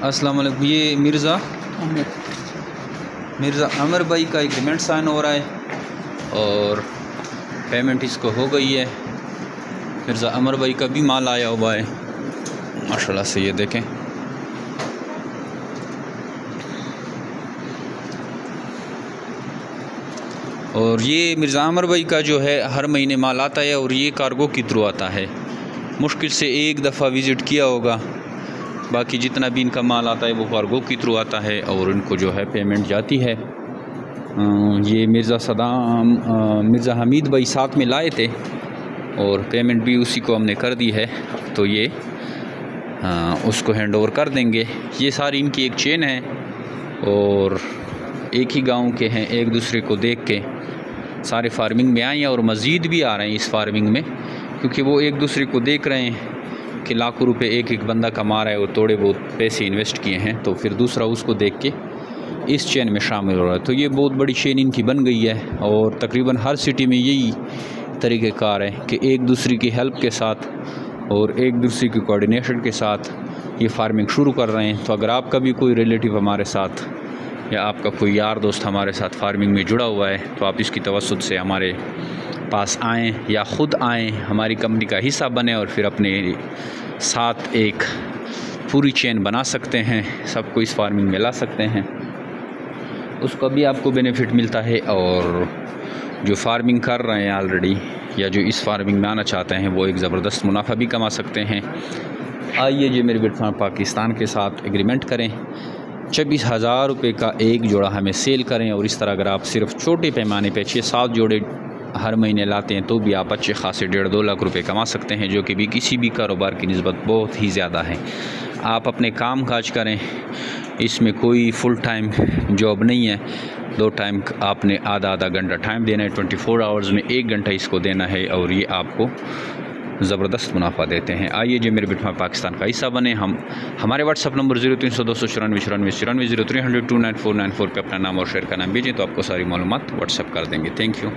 अस्सलाम वालेकुम। ये मिर्ज़ा अमर भाई का एग्रीमेंट साइन हो रहा है और पेमेंट इसको हो गई है। मिर्ज़ा अमर भाई का भी माल आया हुआ है माशाल्लाह से, ये देखें। और ये मिर्ज़ा अमर भाई का जो है हर महीने माल आता है और ये कार्गो के थ्रू आता है। मुश्किल से एक दफ़ा विज़िट किया होगा, बाकी जितना भी इनका माल आता है वो कार्गो के थ्रू आता है और इनको जो है पेमेंट जाती है। ये मिर्ज़ा हमीद भाई साथ में लाए थे और पेमेंट भी उसी को हमने कर दी है, तो ये उसको हैंड ओवर कर देंगे। ये सारी इनकी एक चेन है और एक ही गांव के हैं, एक दूसरे को देख के सारे फार्मिंग में आए हैं और मज़ीद भी आ रहे हैं इस फार्मिंग में, क्योंकि वो एक दूसरे को देख रहे हैं कि लाखों रुपए एक एक बंदा कमा रहा है और थोड़े बहुत पैसे इन्वेस्ट किए हैं, तो फिर दूसरा उसको देख के इस चेन में शामिल हो रहा है। तो ये बहुत बड़ी चेन इनकी बन गई है और तकरीबन हर सिटी में यही तरीक़ेकार है कि एक दूसरे की हेल्प के साथ और एक दूसरे की कोऑर्डिनेशन के साथ ये फार्मिंग शुरू कर रहे हैं। तो अगर आपका भी कोई रिलेटिव हमारे साथ या आपका कोई यार दोस्त हमारे साथ फार्मिंग में जुड़ा हुआ है, तो आप इसकी तवस्सुत से हमारे पास आएँ या ख़ुद आएँ, हमारी कंपनी का हिस्सा बने और फिर अपने साथ एक पूरी चेन बना सकते हैं, सबको इस फार्मिंग में ला सकते हैं, उसका भी आपको बेनिफिट मिलता है। और जो फार्मिंग कर रहे हैं ऑलरेडी या जो इस फार्मिंग में आना चाहते हैं वो एक ज़बरदस्त मुनाफा भी कमा सकते हैं। आइए जी मेरे बिटफार्म पाकिस्तान के साथ एग्रीमेंट करें, 26,000 रुपये का एक जोड़ा हमें सेल करें और इस तरह अगर आप सिर्फ छोटे पैमाने पे 6-7 जोड़े हर महीने लाते हैं तो भी आप अच्छे खासे 1.5-2 लाख रुपए कमा सकते हैं, जो कि भी किसी भी कारोबार की निस्बत बहुत ही ज़्यादा है। आप अपने काम काज करें, इसमें कोई फुल टाइम जॉब नहीं है, 2 टाइम आपने आधा घंटा टाइम देना है, 24 आवर्स में 1 घंटा इसको देना है और ये आपको ज़बरदस्त मुनाफा देते हैं। आइए जो मेरे बिटफार्म पाकिस्तान का हिस्सा बने। हमारे व्हाट्सअप नंबर 0300 294 94 0300 294 94 पे अपना नाम और शेयर का नाम भेजें तो आपको सारी मालूमात व्हाट्सअप कर देंगे। Thank you.